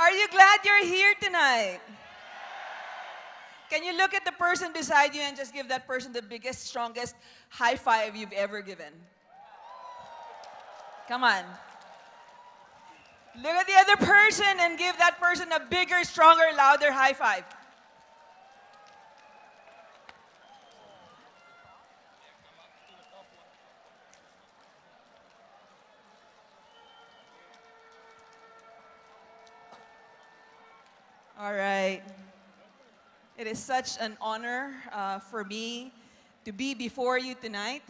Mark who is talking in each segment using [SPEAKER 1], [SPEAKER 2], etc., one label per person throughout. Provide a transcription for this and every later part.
[SPEAKER 1] Are you glad you're here tonight? Can you look at the person beside you and just give that person the biggest, strongest high five you've ever given? Come on. Look at the other person and give that person a bigger, stronger, louder high five. All right. It is such an honor for me to be before you tonight.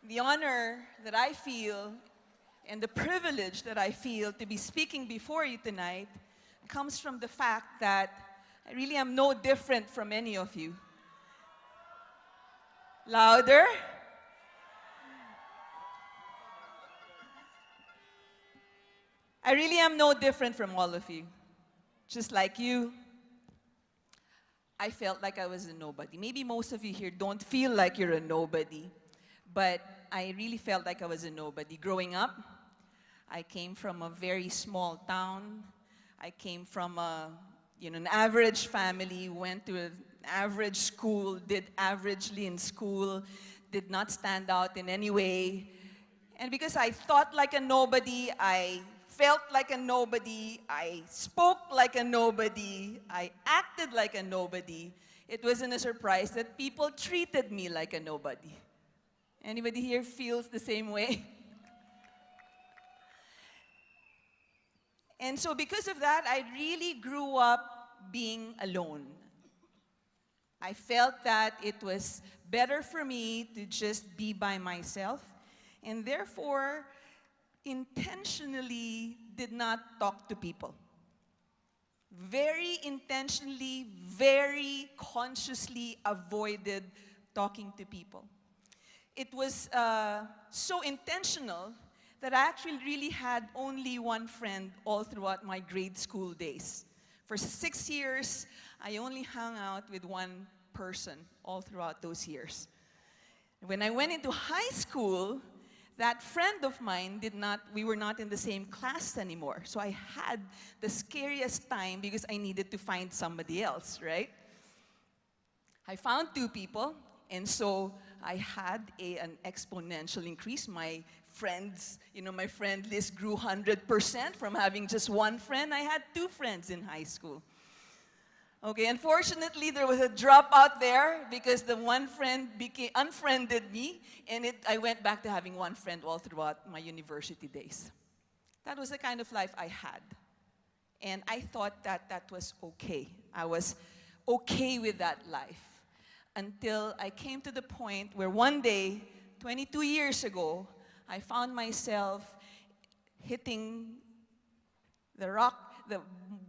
[SPEAKER 1] The honor that I feel and the privilege that I feel to be speaking before you tonight comes from the fact that I really am no different from any of you. Louder. I really am no different from all of you. Just like you, I felt like I was a nobody. Maybe most of you here don't feel like you're a nobody, but I really felt like I was a nobody. Growing up, I came from a very small town. I came from an average family, went to an average school, did averagely in school, did not stand out in any way. And because I thought like a nobody, I felt like a nobody, I spoke like a nobody, I acted like a nobody, it wasn't a surprise that people treated me like a nobody. Anybody here feels the same way? And so because of that, I really grew up being alone. I felt that it was better for me to just be by myself, and therefore intentionally did not talk to people. Very intentionally, very consciously avoided talking to people. It was so intentional that I actually really had only one friend all throughout my grade school days. For 6 years, I only hung out with one person all throughout those years. When I went into high school, that friend of mine we were not in the same class anymore. So I had the scariest time because I needed to find somebody else, right? I found two people, and so I had an exponential increase. My friends, my friend list grew 100% from having just one friend. I had two friends in high school. Okay, unfortunately, there was a dropout there because the one friend unfriended me, and I went back to having one friend all throughout my university days. That was the kind of life I had. And I thought that that was okay. I was okay with that life until I came to the point where one day, 22 years ago, I found myself hitting the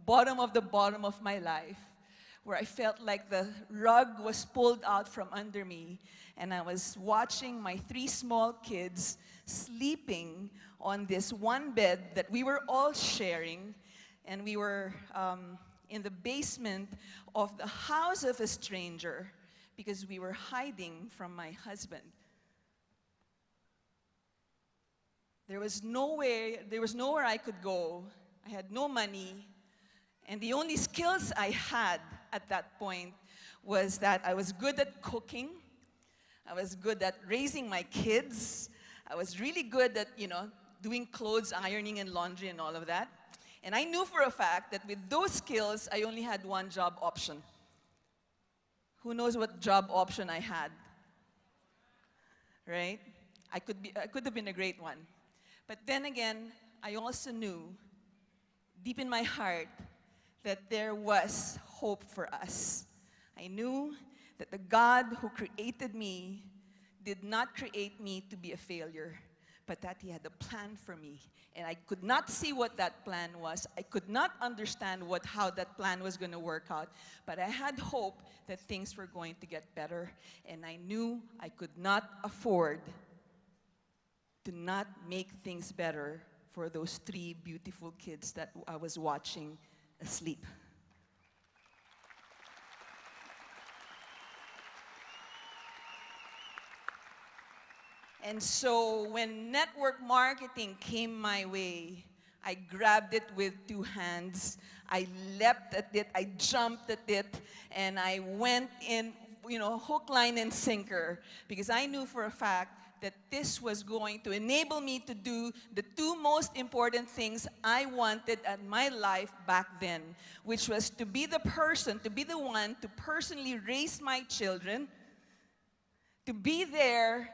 [SPEAKER 1] bottom of my life, where I felt like the rug was pulled out from under me, and I was watching my three small kids sleeping on this one bed that we were all sharing, and we were in the basement of the house of a stranger because we were hiding from my husband. There was nowhere I could go. I had no money. And the only skills I had at that point was that I was good at cooking. I was good at raising my kids. I was really good at, doing clothes, ironing and laundry and all of that. And I knew for a fact that with those skills, I only had one job option. Who knows what job option I had? Right? I could have been a great one. But then again, I also knew deep in my heart that there was hope for us. I knew that the God who created me did not create me to be a failure, but that He had a plan for me. And I could not see what that plan was. I could not understand how that plan was going to work out, but I had hope that things were going to get better, and I knew I could not afford to not make things better for those three beautiful kids that I was watching asleep. And so when network marketing came my way, I grabbed it with 2 hands. I leapt at it, I jumped at it, and I went in, hook, line, and sinker, because I knew for a fact that this was going to enable me to do the 2 most important things I wanted in my life back then, which was to be the one to personally raise my children, to be there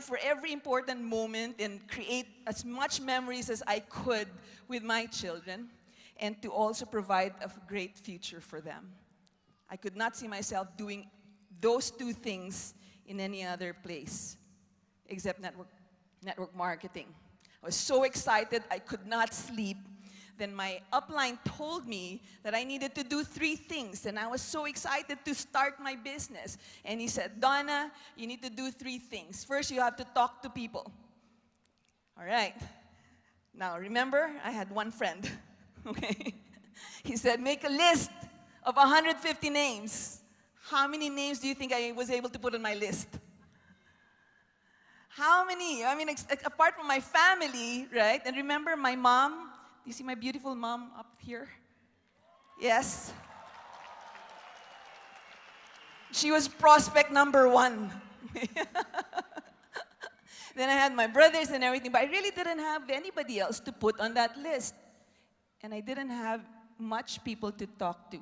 [SPEAKER 1] for every important moment and create as much memories as I could with my children, and to also provide a great future for them. I could not see myself doing those 2 things in any other place except network marketing. I was so excited, I could not sleep. Then my upline told me that I needed to do 3 things, and I was so excited to start my business. And he said, Donna, you need to do 3 things. First, you have to talk to people. All right. Now, remember, I had one friend, okay? He said, make a list of 150 names. How many names do you think I was able to put on my list? How many? I mean, apart from my family, right? And remember my mom? Do you see my beautiful mom up here? Yes. She was prospect number 1. Then I had my brothers and everything, but I really didn't have anybody else to put on that list. And I didn't have much people to talk to.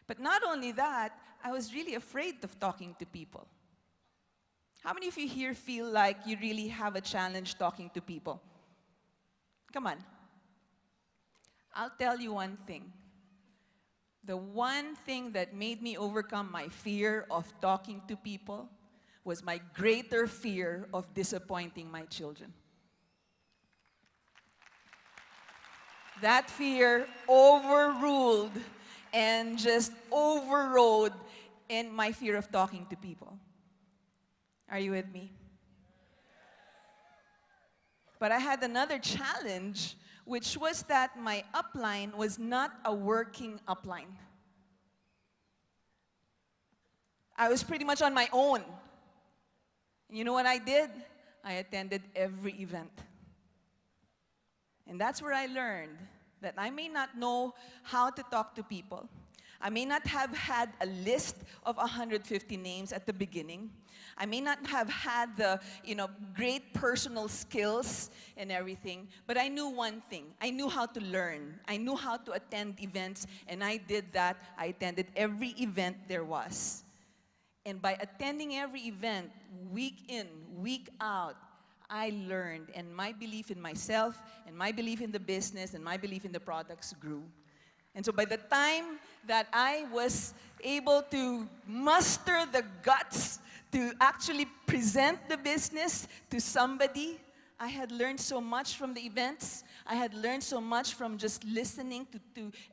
[SPEAKER 1] But not only that, I was really afraid of talking to people. How many of you here feel like you really have a challenge talking to people? Come on. I'll tell you one thing. The one thing that made me overcome my fear of talking to people was my greater fear of disappointing my children. That fear overruled and just overrode in my fear of talking to people. Are you with me? But I had another challenge, which was that my upline was not a working upline. I was pretty much on my own. And you know what I did? I attended every event. And that's where I learned that I may not know how to talk to people. I may not have had a list of 150 names at the beginning. I may not have had the, great personal skills and everything, but I knew one thing. I knew how to learn. I knew how to attend events, and I did that. I attended every event there was. And by attending every event, week in, week out, I learned, and my belief in myself, and my belief in the business, and my belief in the products grew. And so by the time that I was able to muster the guts to actually present the business to somebody, I had learned so much from the events. I had learned so much from just listening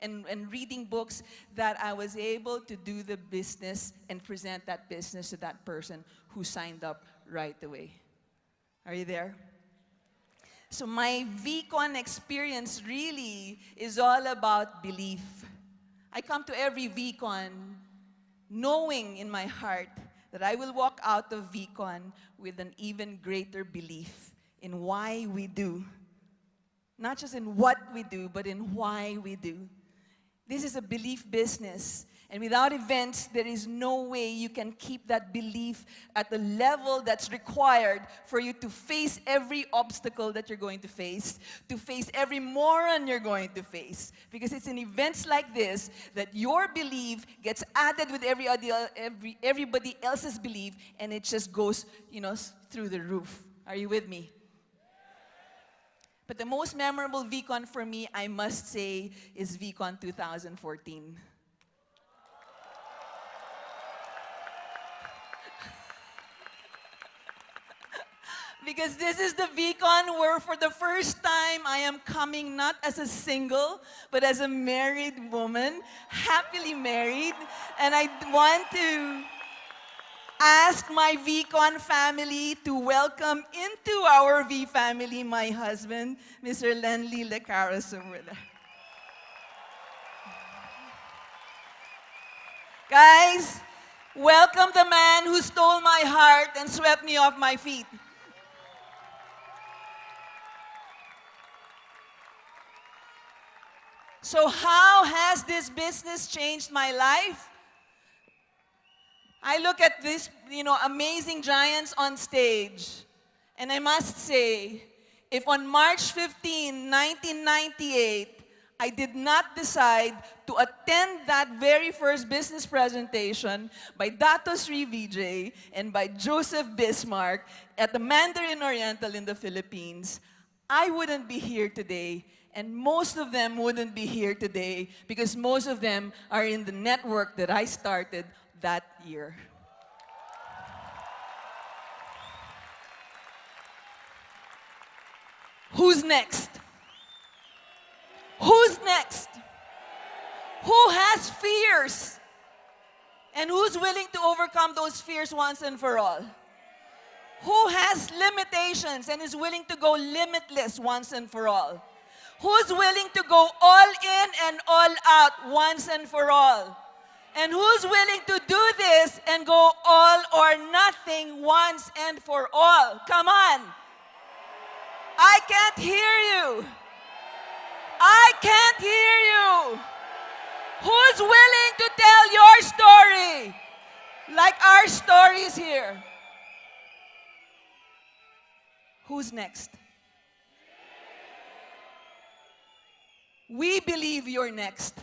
[SPEAKER 1] and reading books that I was able to do the business and present that business to that person who signed up right away. Are you there? So my VCon experience really is all about belief. I come to every VCon knowing in my heart that I will walk out of VCon with an even greater belief in why we do. Not just in what we do, but in why we do. This is a belief business. And without events, there is no way you can keep that belief at the level that's required for you to face every obstacle that you're going to face every moron you're going to face. Because it's in events like this that your belief gets added with everybody else's belief, and it just goes, through the roof. Are you with me? But the most memorable VCon for me, I must say, is VCon 2014. Because this is the VCon where for the first time I am coming not as a single, but as a married woman, happily married. And I want to ask my VCon family to welcome into our V family my husband, Mr. Lenly Lecaros over there. Guys, welcome the man who stole my heart and swept me off my feet. So how has this business changed my life? I look at these, amazing giants on stage, and I must say, if on March 15, 1998, I did not decide to attend that very first business presentation by Dato Sri Vijay and by Joseph Bismarck at the Mandarin Oriental in the Philippines, I wouldn't be here today, and most of them wouldn't be here today because most of them are in the network that I started that year. Who's next? Who's next? Who has fears? And who's willing to overcome those fears once and for all? Who has limitations and is willing to go limitless once and for all? Who's willing to go all in and all out once and for all? And who's willing to do this and go all or nothing once and for all? Come on. I can't hear you. I can't hear you. Who's willing to tell your story like our story is here? Who's next? We believe you're next.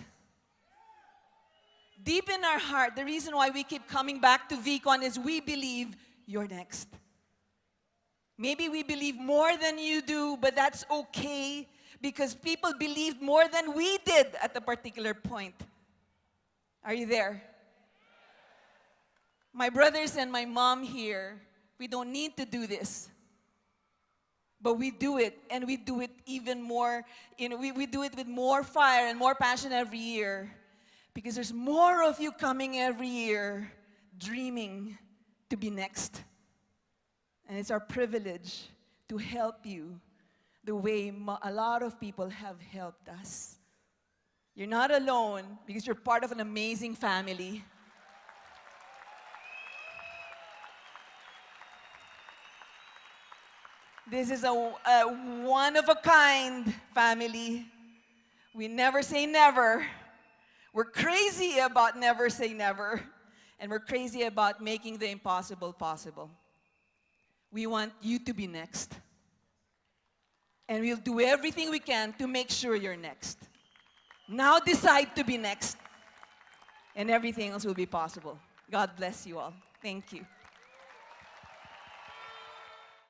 [SPEAKER 1] Deep in our heart, the reason why we keep coming back to VCon is we believe you're next. Maybe we believe more than you do, but that's okay because people believed more than we did at a particular point. Are you there? My brothers and my mom here, we don't need to do this. But we do it, and we do it even more, we do it with more fire and more passion every year because there's more of you coming every year dreaming to be next. And it's our privilege to help you the way a lot of people have helped us. You're not alone because you're part of an amazing family. This is a one-of-a-kind family. We never say never. We're crazy about never say never. And we're crazy about making the impossible possible. We want you to be next. And we'll do everything we can to make sure you're next. Now decide to be next. And everything else will be possible. God bless you all. Thank you.